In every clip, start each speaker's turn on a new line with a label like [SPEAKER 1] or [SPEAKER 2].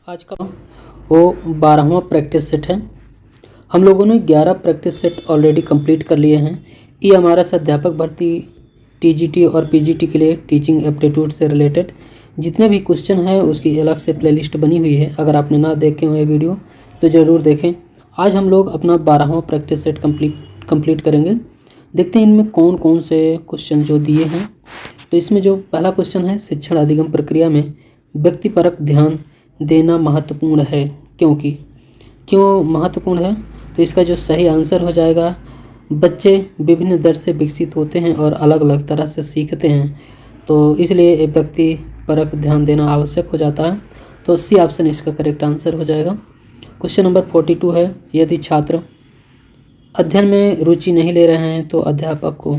[SPEAKER 1] आज का वो 12वां प्रैक्टिस सेट है। हम लोगों ने 11 प्रैक्टिस सेट ऑलरेडी कंप्लीट कर लिए हैं। ये हमारा अध्यापक भर्ती टीजीटी और पीजीटी के लिए टीचिंग एप्टीट्यूड से रिलेटेड जितने भी क्वेश्चन हैं उसकी अलग से प्लेलिस्ट बनी हुई है। अगर आपने ना देखे हुए वीडियो तो ज़रूर देखें। आज हम लोग अपना 12वां प्रैक्टिस सेट कंप्लीट करेंगे। देखते हैं इनमें कौन कौन से क्वेश्चन जो दिए हैं। तो इसमें जो पहला क्वेश्चन है, शिक्षण अधिगम प्रक्रिया में व्यक्तिपरक ध्यान देना महत्वपूर्ण है। क्यों महत्वपूर्ण है? तो इसका जो सही आंसर हो जाएगा, बच्चे विभिन्न दर से विकसित होते हैं और अलग अलग तरह से सीखते हैं, तो इसलिए व्यक्तिपरक ध्यान देना आवश्यक हो जाता है। तो सी ऑप्शन इसका करेक्ट आंसर हो जाएगा। क्वेश्चन नंबर 42 है, यदि छात्र अध्ययन में रुचि नहीं ले रहे हैं तो अध्यापक को,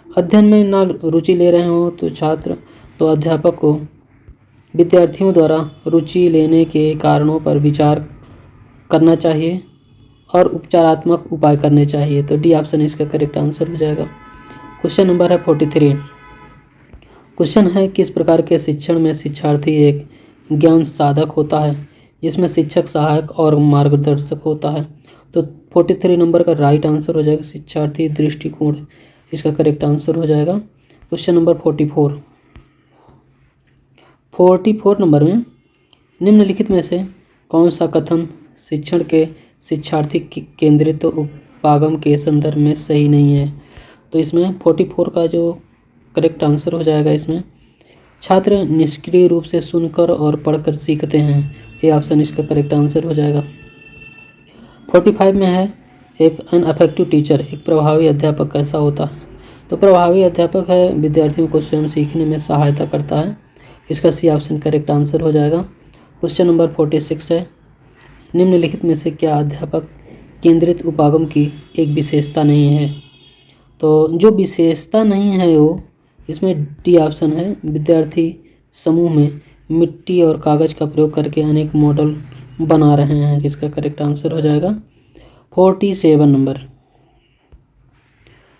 [SPEAKER 1] अध्ययन में ना रुचि ले रहे हो तो अध्यापक को विद्यार्थियों द्वारा रुचि लेने के कारणों पर विचार करना चाहिए और उपचारात्मक उपाय करने चाहिए। तो डी ऑप्शन इसका करेक्ट आंसर हो जाएगा। क्वेश्चन नंबर है 43। क्वेश्चन है, किस प्रकार के शिक्षण में शिक्षार्थी एक ज्ञान साधक होता है जिसमें शिक्षक सहायक और मार्गदर्शक होता है। तो 43 नंबर का राइट आंसर हो जाएगा शिक्षार्थी दृष्टिकोण, इसका करेक्ट आंसर हो जाएगा। क्वेश्चन नंबर 44 नंबर में निम्नलिखित में से कौन सा कथन शिक्षण के शिक्षार्थी केंद्रित उपागम के संदर्भ में सही नहीं है। तो इसमें 44 का जो करेक्ट आंसर हो जाएगा, इसमें छात्र निष्क्रिय रूप से सुनकर और पढ़कर सीखते हैं, ये ऑप्शन इसका करेक्ट आंसर हो जाएगा। 45 में है, एक अनअफेक्टिव टीचर, एक प्रभावी अध्यापक कैसा होता है। तो प्रभावी अध्यापक है विद्यार्थियों को स्वयं सीखने में सहायता करता है, इसका सी ऑप्शन करेक्ट आंसर हो जाएगा। क्वेश्चन नंबर 46 है, निम्नलिखित में से क्या अध्यापक केंद्रित उपागम की एक विशेषता नहीं है। तो जो विशेषता नहीं है वो इसमें डी ऑप्शन है, विद्यार्थी समूह में मिट्टी और कागज़ का प्रयोग करके अनेक मॉडल बना रहे हैं, इसका करेक्ट आंसर हो जाएगा। 47 नंबर,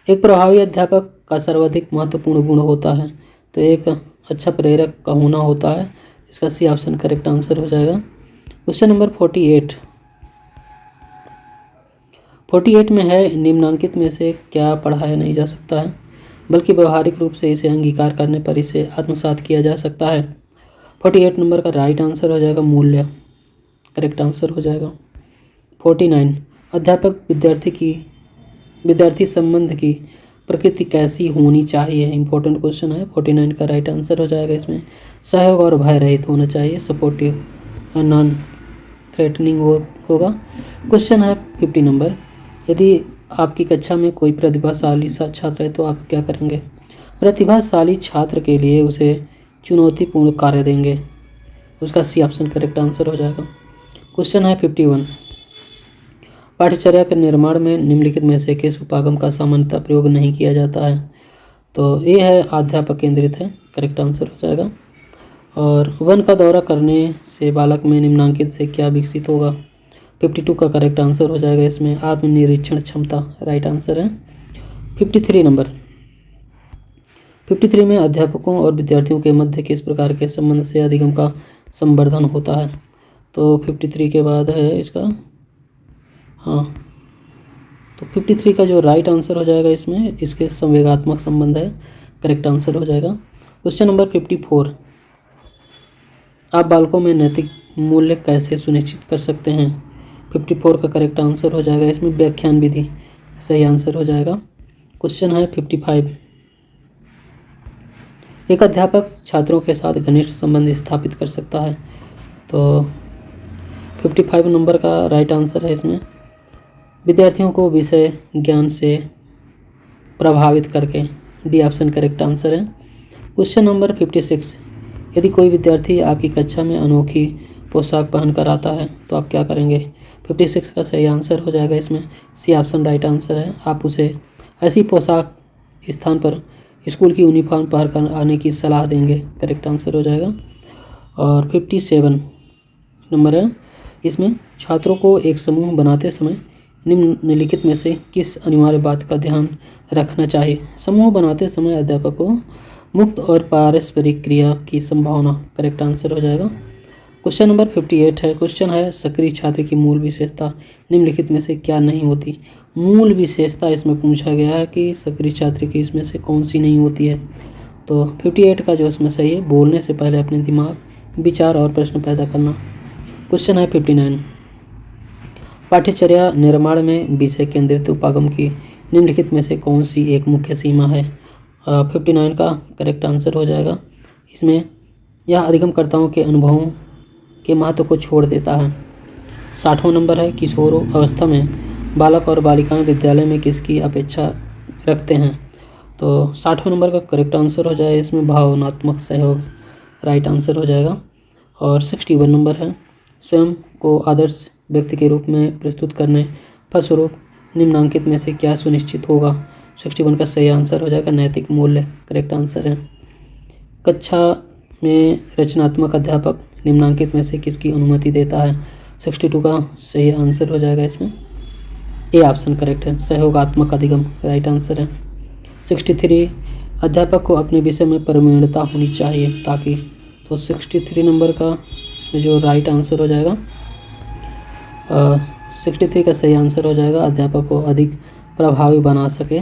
[SPEAKER 1] एक प्रभावी अध्यापक का सर्वाधिक महत्वपूर्ण गुण होता है, तो एक अच्छा प्रेरक का होना होता है, इसका सी ऑप्शन करेक्ट आंसर हो जाएगा। क्वेश्चन नंबर 48 में है, निम्नांकित में से क्या पढ़ाया नहीं जा सकता है बल्कि व्यवहारिक रूप से इसे अंगीकार करने पर इसे आत्मसात किया जा सकता है। 48 नंबर का राइट आंसर हो जाएगा मूल्य, करेक्ट आंसर हो जाएगा। 49, अध्यापक विद्यार्थी संबंध की प्रकृति कैसी होनी चाहिए, इंपॉर्टेंट क्वेश्चन है। 49 का राइट आंसर हो जाएगा, इसमें सहयोग और भय रहित होना चाहिए, सपोर्टिव और नॉन थ्रेटनिंग होगा। क्वेश्चन है 50 नंबर, यदि आपकी कक्षा में कोई प्रतिभाशाली छात्र है तो आप क्या करेंगे। प्रतिभाशाली छात्र के लिए उसे चुनौतीपूर्ण कार्य देंगे, उसका सी ऑप्शन करेक्ट आंसर हो जाएगा। क्वेश्चन है 51, पाठ्यचर्या के निर्माण में निम्नलिखित में से किस उपागम का सामान्यतः प्रयोग नहीं किया जाता है। तो ये है अध्यापक केंद्रित है, करेक्ट आंसर हो जाएगा। और वन का दौरा करने से बालक में निम्नांकित से क्या विकसित होगा। 52 का करेक्ट आंसर हो जाएगा, इसमें आत्मनिरीक्षण क्षमता राइट आंसर है। 53 नंबर, 53 में अध्यापकों और विद्यार्थियों के मध्य किस प्रकार के संबंध से अधिगम का संवर्धन होता है। तो 53 के बाद है इसका, तो 53 का जो राइट आंसर हो जाएगा, इसमें इसके संवेगात्मक संबंध है, करेक्ट आंसर हो जाएगा। क्वेश्चन नंबर 54, आप बालकों में नैतिक मूल्य कैसे सुनिश्चित कर सकते हैं। 54 का करेक्ट आंसर हो जाएगा, इसमें व्याख्यान विधि सही आंसर हो जाएगा। क्वेश्चन है 55, एक अध्यापक छात्रों के साथ घनिष्ठ संबंध स्थापित कर सकता है। तो 55 नंबर का राइट आंसर है, इसमें विद्यार्थियों को विषय ज्ञान से प्रभावित करके, डी ऑप्शन करेक्ट आंसर है। क्वेश्चन नंबर 56, यदि कोई विद्यार्थी आपकी कक्षा में अनोखी पोशाक पहनकर आता है तो आप क्या करेंगे। 56 का सही आंसर हो जाएगा, इसमें सी ऑप्शन राइट आंसर है, आप उसे ऐसी पोशाक स्थान पर स्कूल की यूनिफॉर्म पहनकर आने की सलाह देंगे, करेक्ट आंसर हो जाएगा। और 57 नंबर है, इसमें छात्रों को एक समूह बनाते समय निम्नलिखित में से किस अनिवार्य बात का ध्यान रखना चाहिए। समूह बनाते समय अध्यापक को मुक्त और पारस्परिक क्रिया की संभावना, करेक्ट आंसर हो जाएगा। क्वेश्चन नंबर 58 है। क्वेश्चन है सक्रिय छात्र की मूल विशेषता निम्नलिखित में से क्या नहीं होती। मूल विशेषता इसमें पूछा गया है कि सक्रिय छात्र की इसमें से कौन सी नहीं होती है। तो 58 का जो इसमें सही है, बोलने से पहले अपने दिमाग, विचार और प्रश्न पैदा करना। क्वेश्चन है 59, पाठ्यचर्या निर्माण में विषय केंद्रित उपागम की निम्नलिखित में से कौन सी एक मुख्य सीमा है। 59 का करेक्ट आंसर हो जाएगा इसमें, यह अधिगमकर्ताओं के अनुभवों के महत्व को छोड़ देता है। 60वां नंबर है, किशोर अवस्था में बालक और बालिकाएं विद्यालय में किसकी अपेक्षा रखते हैं। तो 60वें नंबर का करेक्ट आंसर हो जाएगा इसमें भावनात्मक सहयोग, राइट आंसर हो जाएगा। और 61 नंबर है, स्वयं को आदर्श व्यक्ति के रूप में प्रस्तुत करने फलस्वरूप निम्नांकित में से क्या सुनिश्चित होगा। 61 का सही आंसर हो जाएगा नैतिक मूल्य, करेक्ट आंसर है। कक्षा में रचनात्मक अध्यापक निम्नांकित में से किसकी अनुमति देता है। 62 का सही आंसर हो जाएगा इसमें, ए ऑप्शन करेक्ट है, सहयोगात्मक अधिगम, राइट आंसर है। 63, अध्यापक को अपने विषय में प्रवीणता होनी चाहिए ताकि, तो 63 नंबर का इसमें जो राइट आंसर हो जाएगा 63 का सही आंसर हो जाएगा अध्यापक को अधिक प्रभावी बना सके।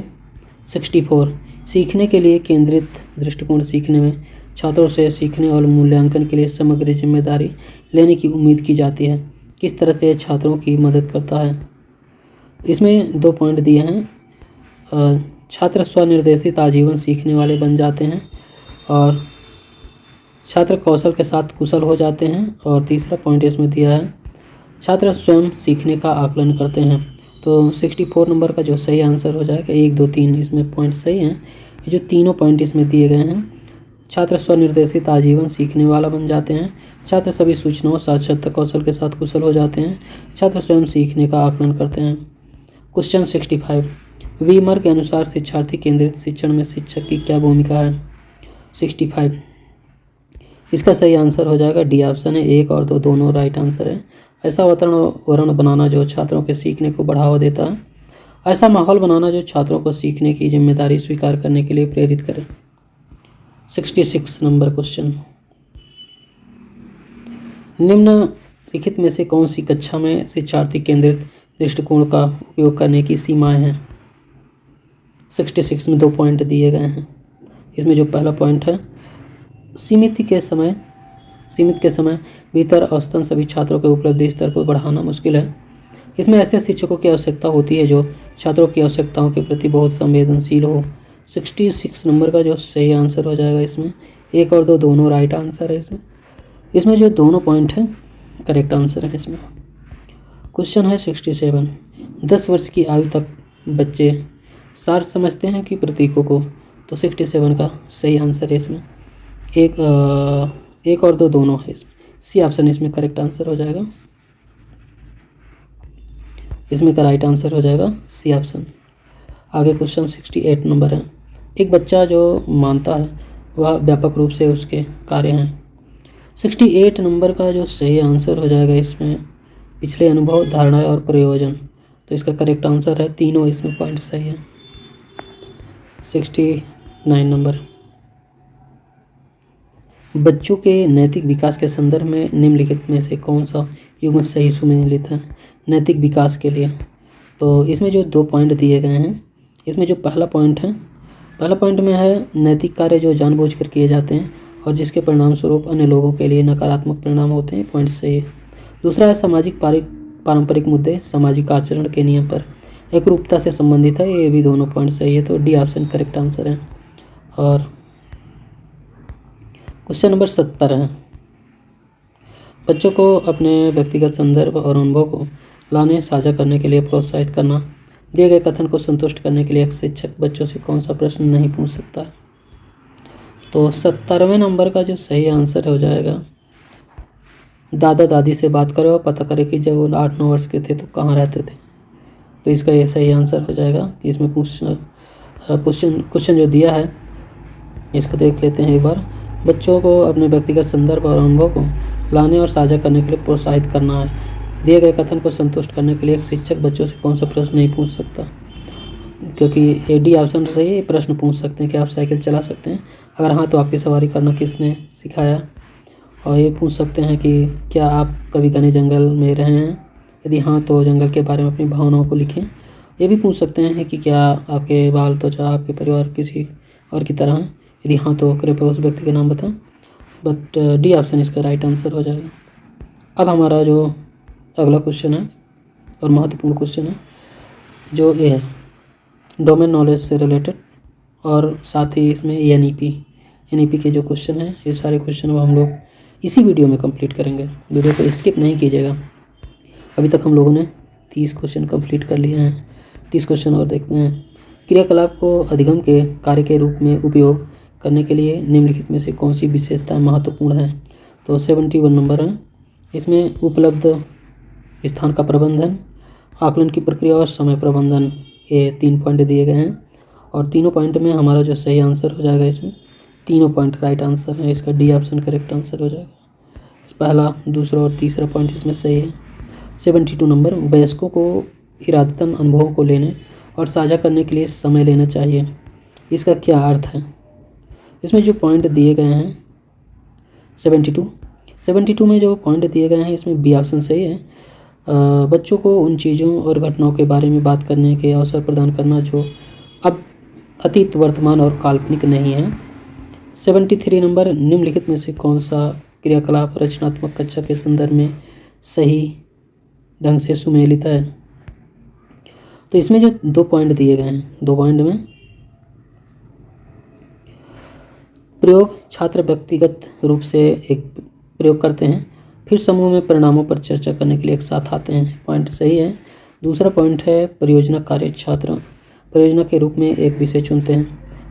[SPEAKER 1] 64, सीखने के लिए केंद्रित दृष्टिकोण सीखने में छात्रों से सीखने और मूल्यांकन के लिए समग्र जिम्मेदारी लेने की उम्मीद की जाती है। किस तरह से छात्रों की मदद करता है। इसमें 2 पॉइंट दिए हैं। छात्र स्वनिर्देशित आजीवन सीखने वाले बन जाते हैं और छात्र कौशल के साथ कुशल हो जाते हैं। और तीसरा पॉइंट इसमें दिया है, छात्र स्वयं सीखने का आकलन करते हैं। तो 64 नंबर का जो सही आंसर हो जाएगा 1, 2, 3 इसमें पॉइंट सही हैं। ये जो तीनों पॉइंट इसमें दिए गए हैं, छात्र स्वनिर्देशित आजीवन सीखने वाला बन जाते हैं, छात्र सभी सूचनाओं साक्षरता कौशल के साथ कुशल हो जाते हैं, छात्र स्वयं सीखने का आकलन करते हैं। क्वेश्चन 65, वीमर के अनुसार शिक्षार्थी केंद्रित शिक्षण में शिक्षक की क्या भूमिका है। 65, इसका सही आंसर हो जाएगा डी ऑप्शन है, 1 और 2 दोनों राइट आंसर है। ऐसा वातावरण बनाना जो छात्रों के सीखने को बढ़ावा देता है, ऐसा माहौल बनाना जो छात्रों को सीखने की जिम्मेदारी स्वीकार करने के लिए प्रेरित करे। 66 नंबर क्वेश्चन, निम्नलिखित में से कौन सी कक्षा में शिक्षार्थी केंद्रित दृष्टिकोण का उपयोग करने की सीमाएं हैं। 66 में 2 पॉइंट दिए गए हैं। इसमें जो पहला पॉइंट है, सीमित के समय भीतर औसतन सभी छात्रों के उपलब्धि स्तर को बढ़ाना मुश्किल है। इसमें ऐसे शिक्षकों की आवश्यकता होती है जो छात्रों की आवश्यकताओं के प्रति बहुत संवेदनशील हो। 66 नंबर का जो सही आंसर हो जाएगा इसमें, 1 और 2 दोनों राइट आंसर है। इसमें जो दोनों पॉइंट हैं करेक्ट आंसर है इसमें। क्वेश्चन है 67, 10 वर्ष की आयु तक बच्चे सार समझते हैं कि प्रतीकों को। तो 67 का सही आंसर है इसमें, 1 और 2 दोनों है इसमें, सी ऑप्शन इसमें करेक्ट आंसर हो जाएगा। इसमें का राइट आंसर हो जाएगा सी ऑप्शन। आगे क्वेश्चन 68 नंबर है, एक बच्चा जो मानता है वह व्यापक रूप से उसके कार्य हैं। 68 नंबर का जो सही आंसर हो जाएगा इसमें, पिछले अनुभव, धारणाएं और प्रयोजन। तो इसका करेक्ट आंसर है, तीनों इसमें पॉइंट सही है। 69 नंबर, बच्चों के नैतिक विकास के संदर्भ में निम्नलिखित में से कौन सा युग्म सही सुमेलित है नैतिक विकास के लिए। तो इसमें जो 2 पॉइंट दिए गए हैं, इसमें जो पहला पॉइंट में है नैतिक कार्य जो जानबूझकर किए जाते हैं और जिसके परिणाम स्वरूप अन्य लोगों के लिए नकारात्मक परिणाम होते हैं, पॉइंट सही है। दूसरा है सामाजिक पारंपरिक मुद्दे सामाजिक आचरण के नियम पर एकरूपता से संबंधित है, ये भी दोनों पॉइंट सही है। तो डी ऑप्शन करेक्ट आंसर है। और क्वेश्चन नंबर 70 है, बच्चों को अपने व्यक्तिगत संदर्भ और अनुभव को लाने साझा करने के लिए प्रोत्साहित करना। दिए गए कथन को संतुष्ट करने के लिए एक शिक्षक बच्चों से कौन सा प्रश्न नहीं पूछ सकता। तो 70वें नंबर का जो सही आंसर हो जाएगा, दादा दादी से बात करो और पता करें कि जब वो 8-9 वर्ष के थे तो कहाँ रहते थे। तो इसका ये सही आंसर हो जाएगा कि इसमें क्वेश्चन जो दिया है इसको देख लेते हैं एक बार। बच्चों को अपने व्यक्तिगत संदर्भ और अनुभव को लाने और साझा करने के लिए प्रोत्साहित करना है। दिए गए कथन को संतुष्ट करने के लिए एक शिक्षक बच्चों से कौन सा प्रश्न नहीं पूछ सकता, क्योंकि डी ऑप्शन सही है। प्रश्न पूछ सकते हैं कि आप साइकिल चला सकते हैं, अगर हाँ तो आपकी सवारी करना किसने सिखाया। और ये पूछ सकते हैं कि क्या आप कभी घने जंगल में रहे हैं, यदि हाँ तो जंगल के बारे में अपनी भावनाओं को लिखें। ये भी पूछ सकते हैं कि क्या आपके बाल त्वचा आपके परिवार किसी और की तरह हैं, यदि हाँ तो कृपया उस व्यक्ति का नाम बताएं। बट डी ऑप्शन इसका राइट आंसर हो जाएगा। अब हमारा जो अगला क्वेश्चन है और महत्वपूर्ण क्वेश्चन है जो ये है डोमेन नॉलेज से रिलेटेड, और साथ ही इसमें एनईपी के जो क्वेश्चन हैं ये सारे क्वेश्चन वो हम लोग इसी वीडियो में कंप्लीट करेंगे। वीडियो को स्किप नहीं कीजिएगा। अभी तक हम लोगों ने 30 क्वेश्चन कंप्लीट कर लिए हैं। 30 क्वेश्चन और देखते हैं। क्रियाकलाप को अधिगम के कार्य के रूप में उपयोग करने के लिए निम्नलिखित में से कौन सी विशेषताएं महत्वपूर्ण है। तो 71 नंबर है। इसमें उपलब्ध स्थान का प्रबंधन, आकलन की प्रक्रिया और समय प्रबंधन, ये 3 पॉइंट दिए गए हैं और तीनों पॉइंट में हमारा जो सही आंसर हो जाएगा, इसमें तीनों पॉइंट राइट आंसर है। इसका डी ऑप्शन करेक्ट आंसर हो जाएगा। पहला, दूसरा और तीसरा पॉइंट इसमें सही है। 72 नंबर, वयस्कों को इरादतन अनुभवों को लेने और साझा करने के लिए समय लेना चाहिए, इसका क्या अर्थ है। इसमें जो पॉइंट दिए गए हैं 72 में जो पॉइंट दिए गए हैं इसमें बी ऑप्शन सही है। बच्चों को उन चीज़ों और घटनाओं के बारे में बात करने के अवसर प्रदान करना जो अब अतीत, वर्तमान और काल्पनिक नहीं है। 73 नंबर, निम्नलिखित में से कौन सा क्रियाकलाप रचनात्मक कक्षा के संदर्भ में सही ढंग से सुमेलित है। तो इसमें जो 2 पॉइंट दिए गए हैं, 2 पॉइंट में प्रयोग, छात्र व्यक्तिगत रूप से एक प्रयोग करते हैं, फिर समूह में परिणामों पर चर्चा करने के लिए एक साथ आते हैं, पॉइंट सही है। दूसरा पॉइंट है परियोजना कार्य, छात्र परियोजना के रूप में एक विषय चुनते हैं,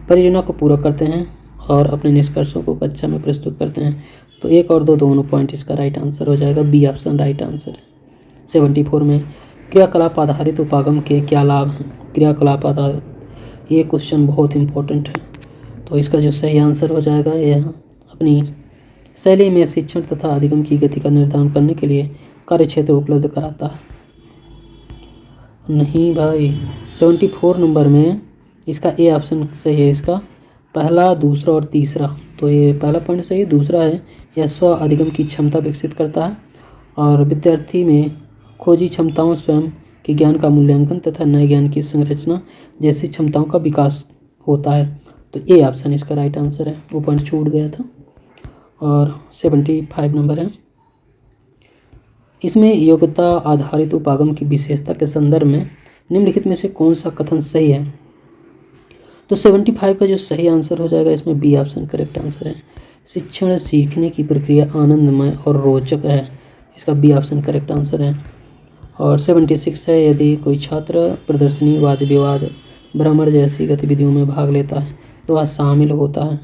[SPEAKER 1] परियोजना को पूरा करते हैं और अपने निष्कर्षों को कक्षा में प्रस्तुत करते हैं। तो 1 और 2 दोनों पॉइंट इसका राइट आंसर हो जाएगा। बी ऑप्शन राइट आंसर है। 74 में क्रियाकलाप आधारित उपागम के क्या लाभ हैं। क्रियाकलाप आधारित, ये क्वेश्चन बहुत इंपॉर्टेंट है। तो इसका जो सही आंसर हो जाएगा, यह अपनी शैली में शिक्षण तथा अधिगम की गति का निर्धारण करने के लिए कार्य क्षेत्र उपलब्ध कराता है। नहीं भाई, 74 नंबर में इसका ए ऑप्शन सही है। इसका पहला, दूसरा और तीसरा, तो ये पहला पॉइंट सही है। दूसरा है यह स्व अधिगम की क्षमता विकसित करता है और विद्यार्थी में खोजी क्षमताओं, स्वयं के ज्ञान का मूल्यांकन तथा नए ज्ञान की संरचना जैसी क्षमताओं का विकास होता है। तो ए ऑप्शन इसका राइट आंसर है। वो पॉइंट छूट गया था। और 75 नंबर है। इसमें योग्यता आधारित उपागम की विशेषता के संदर्भ में निम्नलिखित में से कौन सा कथन सही है। तो 75 का जो सही आंसर हो जाएगा, इसमें बी ऑप्शन करेक्ट आंसर है। शिक्षण सीखने की प्रक्रिया आनंदमय और रोचक है, इसका बी ऑप्शन करेक्ट आंसर है। और 76 है, यदि कोई छात्र प्रदर्शनी, वाद विवाद, भ्रमण जैसी गतिविधियों में भाग लेता है तो वह शामिल होता है।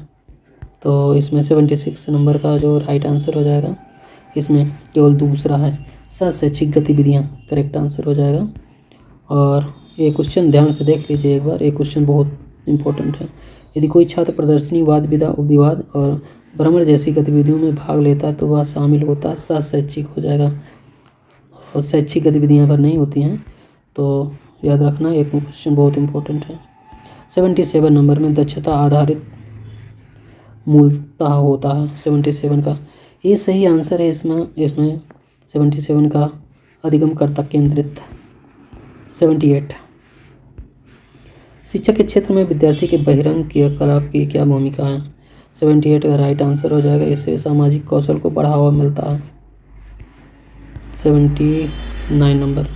[SPEAKER 1] तो इसमें 76 नंबर का जो राइट आंसर हो जाएगा, इसमें केवल दूसरा है, शैक्षिक गतिविधियाँ करेक्ट आंसर हो जाएगा। और ये क्वेश्चन ध्यान से देख लीजिए एक बार, ये क्वेश्चन बहुत इंपॉर्टेंट है। यदि कोई छात्र प्रदर्शनी, वाद विवाद और भ्रमण जैसी गतिविधियों में भाग लेता है तो वह शामिल होता है, शैक्षिक हो जाएगा। और शैक्षिक गतिविधियाँ पर नहीं होती हैं, तो याद रखना, एक क्वेश्चन बहुत इंपॉर्टेंट है। 77 नंबर में दक्षता आधारित मूलतः होता है, 77 का ये सही आंसर है। इसमें 77 का अधिगमकर्ता केंद्रित। 78, शिक्षा के क्षेत्र में विद्यार्थी के बहिरंग क्रियाकलाप की क्या भूमिका है। 78 का राइट आंसर हो जाएगा। इससे सामाजिक कौशल को बढ़ावा मिलता है। 79 नंबर,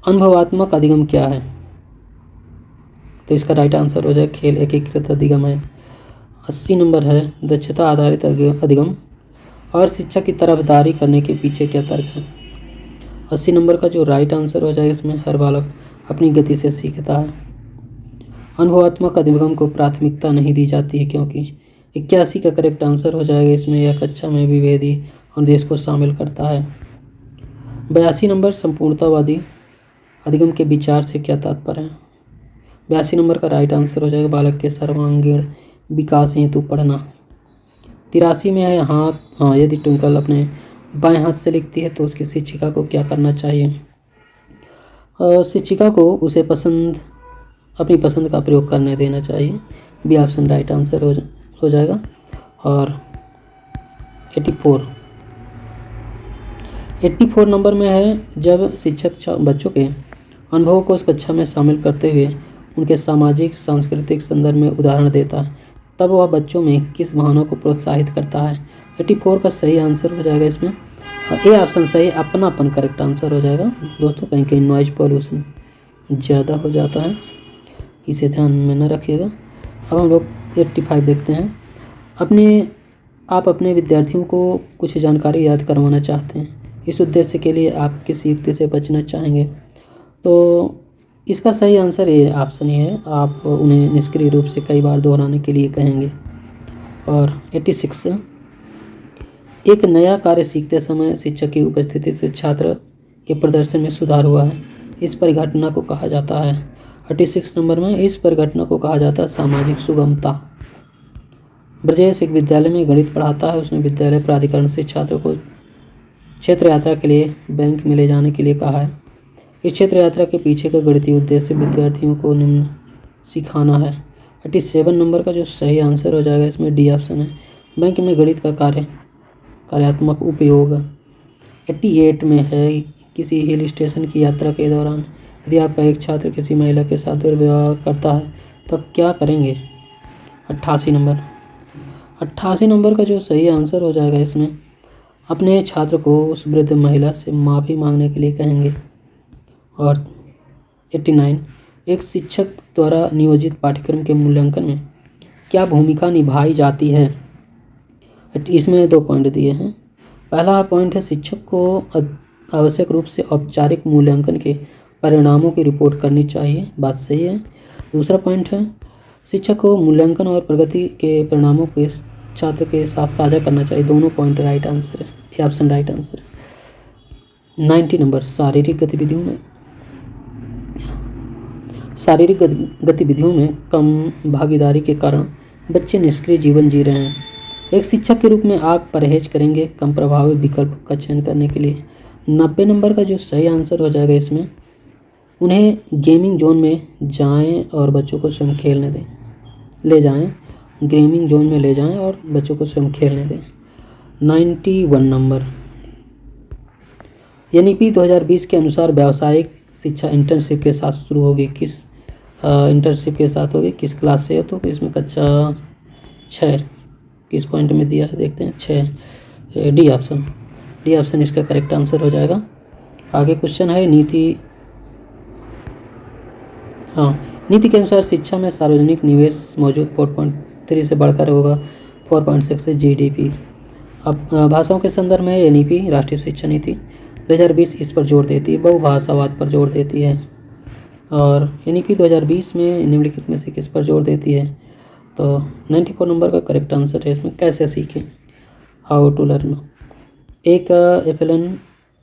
[SPEAKER 1] अनुभवात्मक अधिगम क्या है। तो इसका राइट आंसर हो जाएगा खेल एकीकृत अधिगम है। 80 नंबर है, दक्षता आधारित अधिगम और शिक्षा की तरफदारी करने के पीछे क्या तर्क है। 80 नंबर का जो राइट आंसर हो जाएगा, इसमें हर बालक अपनी गति से सीखता है। अनुभवात्मक अधिगम को प्राथमिकता नहीं दी जाती है क्योंकि 81 का करेक्ट आंसर हो जाएगा। इसमें यह कक्षा में विभेदी अनुदेश को शामिल करता है। 82 नंबर, संपूर्णतावादी अधिगम के विचार से क्या तात्पर्य है। 82 नंबर का राइट आंसर हो जाएगा बालक के सर्वांगीण विकास हेतु पढ़ना। 83 में है हाँ, यदि ट्विंकल अपने बाएं हाथ से लिखती है तो उसकी शिक्षिका को क्या करना चाहिए। शिक्षिका को उसे अपनी पसंद का प्रयोग करने देना चाहिए। बी ऑप्शन राइट आंसर हो जाएगा। और 84 नंबर में है, जब शिक्षक बच्चों के अनुभवों को उस कक्षा में शामिल करते हुए उनके सामाजिक सांस्कृतिक संदर्भ में उदाहरण देता है, तब वह बच्चों में किस भावना को प्रोत्साहित करता है। 84 का सही आंसर हो जाएगा इसमें ए ऑप्शन सही, अपनापन करेक्ट आंसर हो जाएगा। दोस्तों कहीं कहीं नॉइज पॉल्यूशन ज़्यादा हो जाता है, इसे ध्यान में न रखिएगा। अब हम लोग 85 देखते हैं। आप अपने विद्यार्थियों को कुछ जानकारी याद करवाना चाहते हैं, इस उद्देश्य के लिए आप किस युक्ति से बचना चाहेंगे। तो इसका सही आंसर ये ऑप्शन ही है, आप उन्हें निष्क्रिय रूप से कई बार दोहराने के लिए कहेंगे। और 86 एक नया कार्य सीखते समय शिक्षक की उपस्थिति से छात्र के प्रदर्शन में सुधार हुआ है, इस परिघटना को कहा जाता है। 86 नंबर में इस परिघटना को कहा जाता है सामाजिक सुगमता। ब्रजेश एक विद्यालय में गणित पढ़ाता है, उसने विद्यालय प्राधिकरण से छात्रों को क्षेत्र यात्रा के लिए बैंक में ले जाने के लिए कहा है। इस क्षेत्र यात्रा के पीछे का गणितीय उद्देश्य विद्यार्थियों को निम्न सिखाना है। 87 नंबर का जो सही आंसर हो जाएगा इसमें डी ऑप्शन है, बैंक में गणित का कार्यात्मक उपयोग। 88 में है, किसी हिल स्टेशन की यात्रा के दौरान यदि आपका एक छात्र किसी महिला के साथ दुर्व्यवहार करता है तो आप क्या करेंगे। 88 नंबर का जो सही आंसर हो जाएगा इसमें अपने छात्र को उस वृद्ध महिला से माफ़ी मांगने के लिए कहेंगे। और 89 एक शिक्षक द्वारा नियोजित पाठ्यक्रम के मूल्यांकन में क्या भूमिका निभाई जाती है। इसमें 2 पॉइंट दिए हैं। पहला पॉइंट है शिक्षक को आवश्यक रूप से औपचारिक मूल्यांकन के परिणामों की रिपोर्ट करनी चाहिए, बात सही है। दूसरा पॉइंट है शिक्षक को मूल्यांकन और प्रगति के परिणामों को छात्र के साथ साझा करना चाहिए। दोनों पॉइंट राइट आंसर है, ये ऑप्शन राइट आंसर है। 90 नंबर शारीरिक गतिविधियों में कम भागीदारी के कारण बच्चे निष्क्रिय जीवन जी रहे हैं। एक शिक्षक के रूप में आप परहेज करेंगे कम प्रभावी विकल्प का चयन करने के लिए। 90 नंबर का जो सही आंसर हो जाएगा इसमें उन्हें गेमिंग जोन में जाएं और बच्चों को स्वयं खेलने दें, गेमिंग जोन में ले जाएं और बच्चों को स्वयं खेलने दें। 91 नंबर एनईपी 2020 के अनुसार व्यावसायिक शिक्षा इंटर्नशिप के साथ शुरू होगी, किस इंटर्नशिप के साथ होगी, किस क्लास से हो। तो इसमें कक्षा 6 किस पॉइंट में दिया है देखते हैं, 6 डी ऑप्शन इसका करेक्ट आंसर हो जाएगा। आगे क्वेश्चन है नीति के अनुसार शिक्षा में सार्वजनिक निवेश मौजूद 4.3 से बढ़कर होगा 4.6 से जीडीपी। अब भाषाओं के संदर्भ में एनईपी राष्ट्रीय शिक्षा नीति 2020 इस पर जोर देती है, बहुभाषावाद पर जोर देती है। और एनईपी 2020 में निम्नलिखित में से किस पर जोर देती है। तो 94 नंबर का करेक्ट आंसर है इसमें कैसे सीखें, हाउ टू लर्न। एक एफएलएन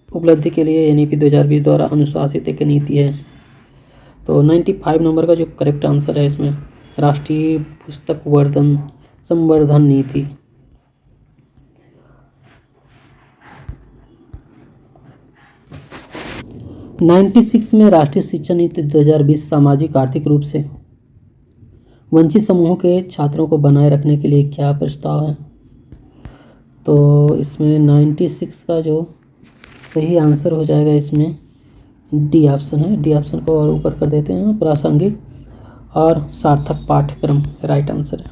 [SPEAKER 1] उपलब्धि के लिए एनईपी 2020 द्वारा अनुशासित एक नीति है। तो 95 नंबर का जो करेक्ट आंसर है इसमें राष्ट्रीय पुस्तक संवर्धन नीति। नाइन्टी 96 में राष्ट्रीय शिक्षा नीति 2020 सामाजिक आर्थिक रूप से वंचित समूहों के छात्रों को बनाए रखने के लिए क्या प्रस्ताव है। तो इसमें 96 का जो सही आंसर हो जाएगा इसमें डी ऑप्शन है, डी ऑप्शन को और ऊपर कर देते हैं, प्रासंगिक और सार्थक पाठ्यक्रम राइट आंसर है।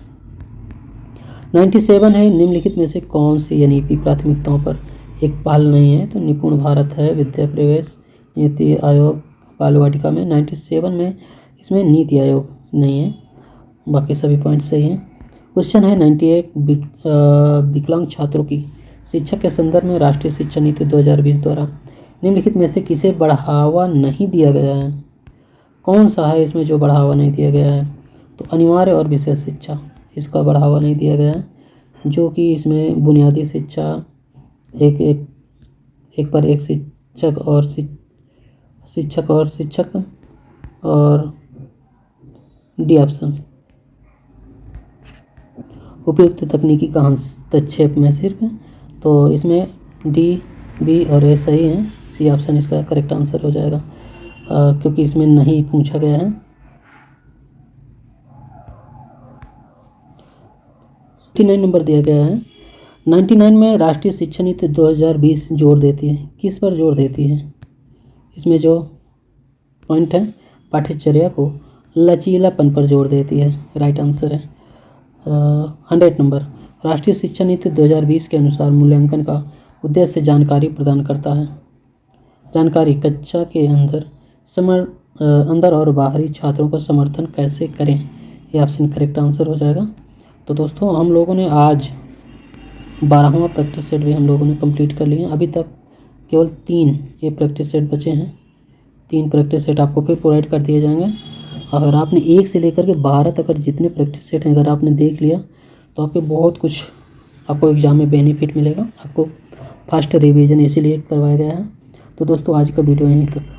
[SPEAKER 1] 97 है निम्नलिखित में से कौन सी एनईपी प्राथमिकताओं पर एक पहल नहीं है। तो निपुण भारत है, विद्या प्रवेश, नीति आयोग, बाल वाटिका में। 97 में इसमें नीति आयोग नहीं है, बाकी सभी पॉइंट सही हैं। क्वेश्चन है 98 विकलांग छात्रों की शिक्षा के संदर्भ में राष्ट्रीय शिक्षा नीति 2020 द्वारा निम्नलिखित में से किसे बढ़ावा नहीं दिया गया है। कौन सा है इसमें जो बढ़ावा नहीं दिया गया है। तो अनिवार्य और विशेष शिक्षा, इसका बढ़ावा नहीं दिया गया है, जो कि इसमें बुनियादी शिक्षा एक पर एक शिक्षक और डी ऑप्शन उपयुक्त तकनीकी का हस्तक्षेप में सिर्फ। तो इसमें डी, बी और ए सही हैं, सी ऑप्शन इसका करेक्ट आंसर हो जाएगा क्योंकि इसमें नहीं पूछा गया है। 39 नंबर दिया गया है 99 में राष्ट्रीय शिक्षा नीति 2020 जोर देती है, किस पर जोर देती है? इसमें जो पॉइंट है, पाठ्यचर्या को लचीलापन पर जोर देती है। राइट आंसर है 100 नंबर। राष्ट्रीय शिक्षा नीति 2020 के अनुसार मूल्यांकन का उद्देश्य जानकारी प्रदान करता है। जानकारी कक्षा के अंदर और बाहरी छात्रों का समर्थन कैसे करें, ये ऑप्शन करेक्ट आंसर हो जाएगा। तो दोस्तों हम लोगों ने आज 12वां प्रैक्टिस सेट भी हम लोगों ने कंप्लीट कर लिया। अभी तक केवल 3 ये प्रैक्टिस सेट बचे हैं। 3 प्रैक्टिस सेट आपको फिर प्रोवाइड कर दिए जाएंगे। अगर आपने 1 से लेकर के 12 तक अगर जितने प्रैक्टिस सेट हैं अगर आपने देख लिया तो आपके बहुत कुछ आपको एग्ज़ाम में बेनिफिट मिलेगा। आपको फास्ट रिवीजन इसीलिए करवाया गया है। तो दोस्तों आज का वीडियो यहीं तक।